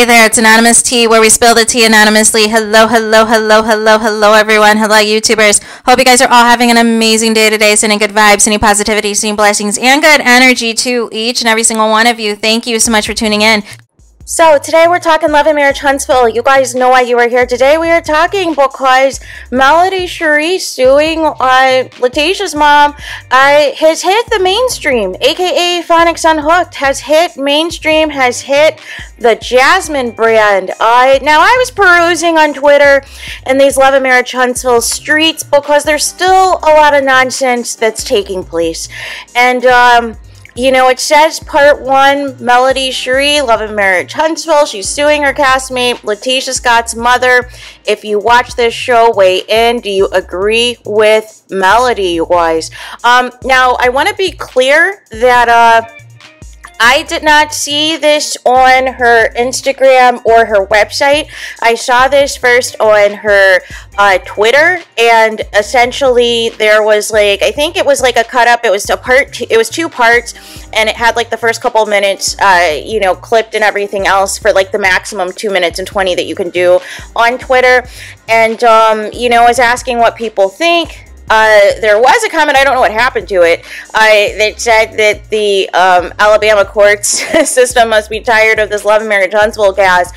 Hey there, it's Anonymous Tea, where we spill the tea anonymously. Hello, hello, hello, hello, hello, everyone. Hello, YouTubers. Hope you guys are all having an amazing day today, sending good vibes, sending positivity, sending blessings, and good energy to each and every single one of you. Thank you so much for tuning in. So today we're talking love and marriage, Huntsville. You guys know why you are here today. We are talking because Melody Cherie suing LATISHA'S mom has hit the mainstream, aka Phonics Unhooked, has hit mainstream, has hit the Jasmine brand. Now I was perusing on Twitter and these love and marriage Huntsville streets because there's still a lot of nonsense that's taking place. And you know, it says part 1, Melody Cherie, love and marriage, Huntsville. She's suing her castmate, LATISHA Scott's mother. If you watch this show, weigh in. Do you agree with Melody, you guys? Now, I want to be clear that I did not see this on her Instagram or her website. I saw this first on her Twitter, and essentially there was like, I think it was like a cut up. It was it was 2 parts, and it had like the first couple of minutes, you know, clipped and everything else for like the maximum 2 minutes and 20 that you can do on Twitter. And you know, I was asking what people think. There was a comment, I don't know what happened to it, that said that the Alabama courts system must be tired of this love and marriage Huntsville gas.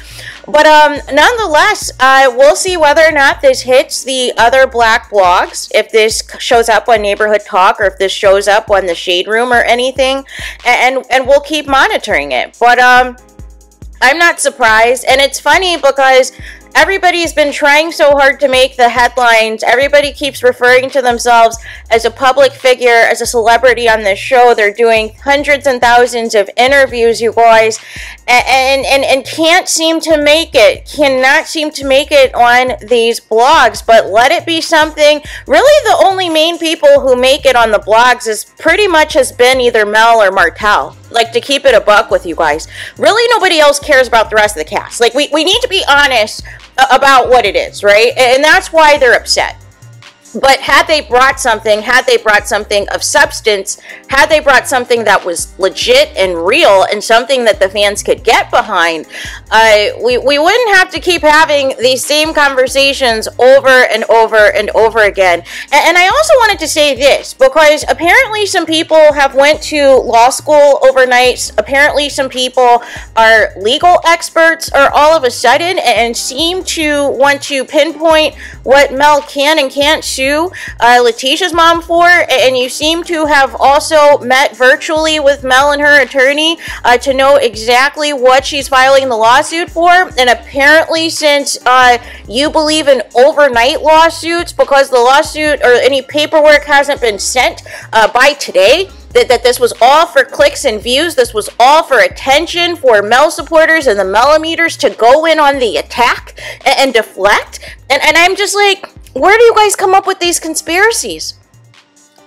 But nonetheless, we'll see whether or not this hits the other black blogs, if this shows up on Neighborhood Talk, or if this shows up on the Shade Room or anything, and we'll keep monitoring it. But I'm not surprised, and it's funny because everybody's been trying so hard to make the headlines. Everybody keeps referring to themselves as a public figure, as a celebrity on this show. They're doing hundreds and thousands of interviews, you guys, and can't seem to make it. Cannot seem to make it on these blogs. But let it be something. Really, the only main people who make it on the blogs is pretty much has been either Mel or Martell. Like, to keep it a buck with you guys. Really, nobody else cares about the rest of the cast. Like, we need to be honest about what it is, right? And that's why they're upset. But had they brought something of substance, had they brought something that was legit and real and something that the fans could get behind, we wouldn't have to keep having these same conversations over and over and over again. And I also wanted to say this, because apparently some people have went to law school overnight. Apparently some people are legal experts, or all of a sudden, and seem to want to pinpoint what Mel can and can't sue LATISHA'S mom for, and you seem to have also met virtually with Mel and her attorney to know exactly what she's filing the lawsuit for. And apparently, since you believe in overnight lawsuits because the lawsuit or any paperwork hasn't been sent by today, that this was all for clicks and views, this was all for attention, for Mel supporters and the Melimeters to go in on the attack and deflect. And I'm just like, where do you guys come up with these conspiracies?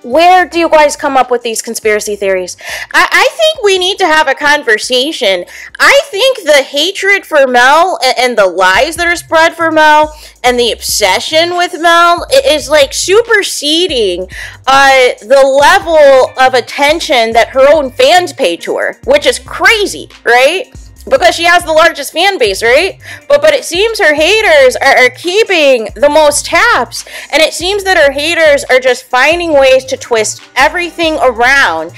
Where do you guys come up with these conspiracy theories? I think we need to have a conversation. I think the hatred for Mel and the lies that are spread for Mel and the obsession with Mel is like superseding the level of attention that her own fans pay to her, which is crazy, right? Because she has the largest fan base, right? But it seems her haters are keeping the most taps. And it seems that her haters are just finding ways to twist everything around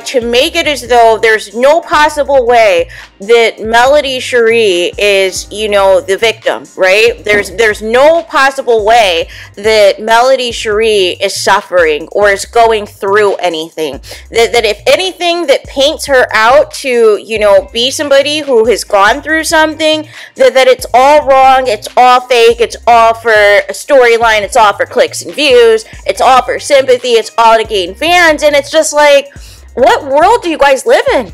to make it as though there's no possible way that Melody Cherie is, you know, the victim, right? There's no possible way that Melody Cherie is suffering or is going through anything. That if anything that paints her out to, you know, be somebody who has gone through something, that it's all wrong, it's all fake, it's all for a storyline, it's all for clicks and views, it's all for sympathy, it's all to gain fans. And it's just like, what world do you guys live in?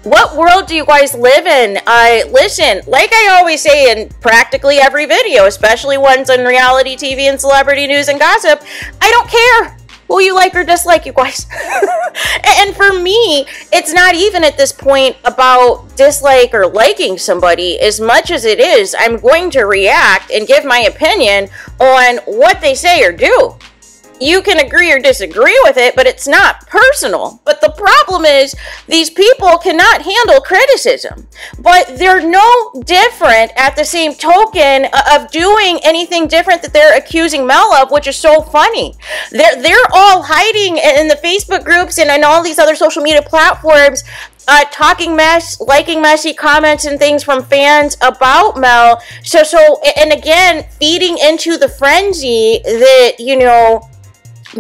What world do you guys live in? Listen, like I always say in practically every video, especially ones on reality TV and celebrity news and gossip, I don't care who you like or dislike, you guys. And for me, it's not even at this point about dislike or liking somebody as much as it is I'm going to react and give my opinion on what they say or do. You can agree or disagree with it, but it's not personal. But the problem is these people cannot handle criticism. But they're no different at the same token of doing anything different that they're accusing Mel of, which is so funny. They're all hiding in the Facebook groups and on all these other social media platforms, talking mess, liking messy comments and things from fans about Mel. And again, feeding into the frenzy that, you know,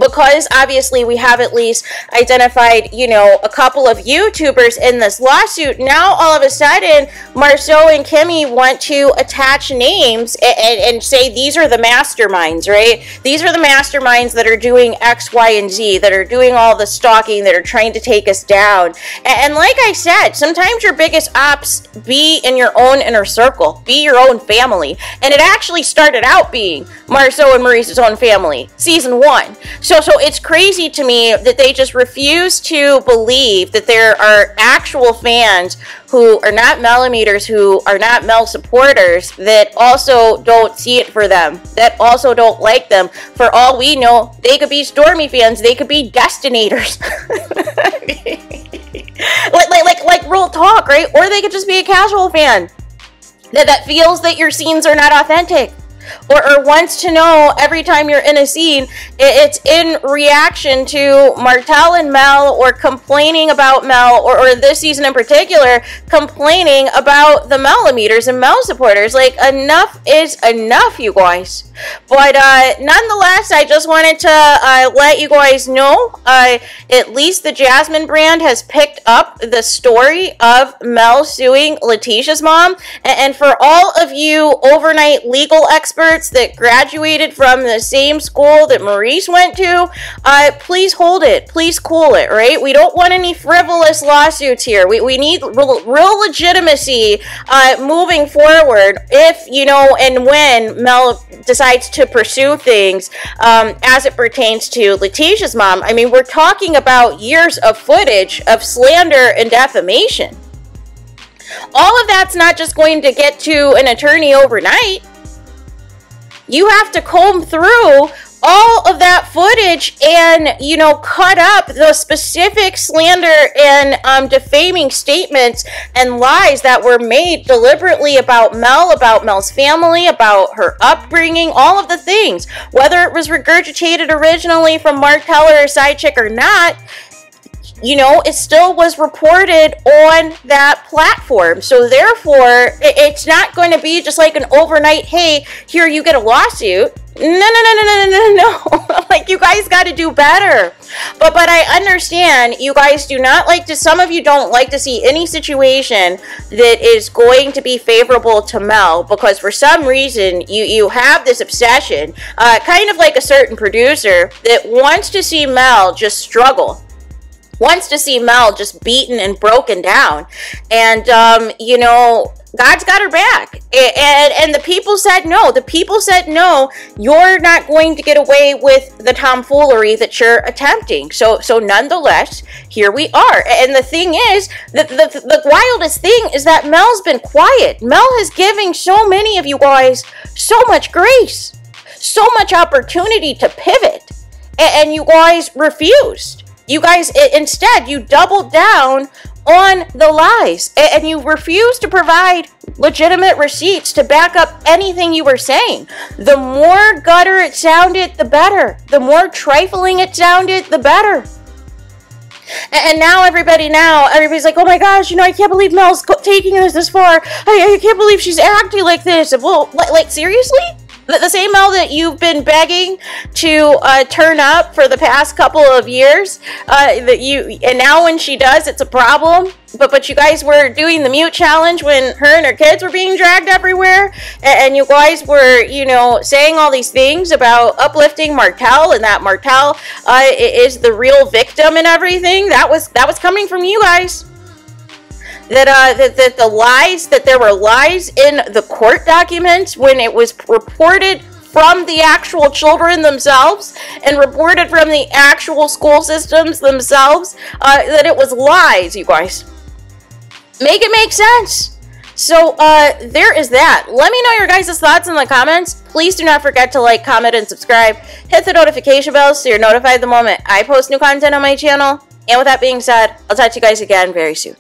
because obviously we have at least identified, you know, a couple of YouTubers in this lawsuit. Now all of a sudden, Marceau and Kimmy want to attach names and say these are the masterminds, right? These are the masterminds that are doing X, Y, and Z, that are doing all the stalking, that are trying to take us down. And like I said, sometimes your biggest ops be in your own inner circle, be your own family. And it actually started out being Marceau and Maurice's own family, season 1. So it's crazy to me that they just refuse to believe that there are actual fans who are not Millimeters, who are not Mel supporters, that also don't see it for them, that also don't like them. For all we know, they could be Stormy fans, they could be Destinators. like real talk, right? Or they could just be a casual fan that feels that your scenes are not authentic. Or wants to know every time you're in a scene, it's in reaction to Martell and Mel, or complaining about Mel, or this season in particular, complaining about the Millimeters and Mel supporters. Like, enough is enough, you guys. But nonetheless, I just wanted to let you guys know, at least the Jasmine brand has picked up the story of Mel suing LATISHA'S mom. And for all of you overnight legal experts that graduated from the same school that Maurice went to, please hold it. Please cool it, right? We don't want any frivolous lawsuits here. We need real legitimacy moving forward if, you know, and when Mel decides to pursue things as it pertains to LATISHA'S mom. I mean, we're talking about years of footage of slander and defamation. All of that's not just going to get to an attorney overnight. You have to comb through all of that footage and, you know, cut up the specific slander and defaming statements and lies that were made deliberately about Mel, about Mel's family, about her upbringing, all of the things. Whether it was regurgitated originally from Mark Teller or Sidechick or not, you know, it still was reported on that platform. So therefore, it's not going to be just like an overnight, hey, here you get a lawsuit. No. Like, you guys got to do better. But I understand you guys do not like to, some of you don't like to see any situation that is going to be favorable to Mel, because for some reason you have this obsession, kind of like a certain producer that wants to see Mel just struggle. Wants to see Mel just beaten and broken down. And, you know, God's got her back. And the people said no. The people said no, you're not going to get away with the tomfoolery that you're attempting. So nonetheless, here we are. And the thing is, the wildest thing is that Mel's been quiet. Mel has given so many of you guys so much grace, so much opportunity to pivot. And you guys refused. You guys, instead, you doubled down on the lies, and you refused to provide legitimate receipts to back up anything you were saying. The more gutter it sounded, the better. The more trifling it sounded, the better. And now everybody's like, oh my gosh, you know, I can't believe Mel's taking this far. I can't believe she's acting like this. Well, like seriously? The same Mel that you've been begging to turn up for the past couple of years, and now when she does, it's a problem. But you guys were doing the mute challenge when her and her kids were being dragged everywhere, and you guys were, you know, saying all these things about uplifting Martell, and that Martell is the real victim and everything. That was coming from you guys. That the lies, that there were lies in the court documents when it was reported from the actual children themselves and reported from the actual school systems themselves, that it was lies, you guys. Make it make sense. So, there is that. Let me know your guys' thoughts in the comments. Please do not forget to like, comment, and subscribe. Hit the notification bell so you're notified the moment I post new content on my channel. And with that being said, I'll talk to you guys again very soon.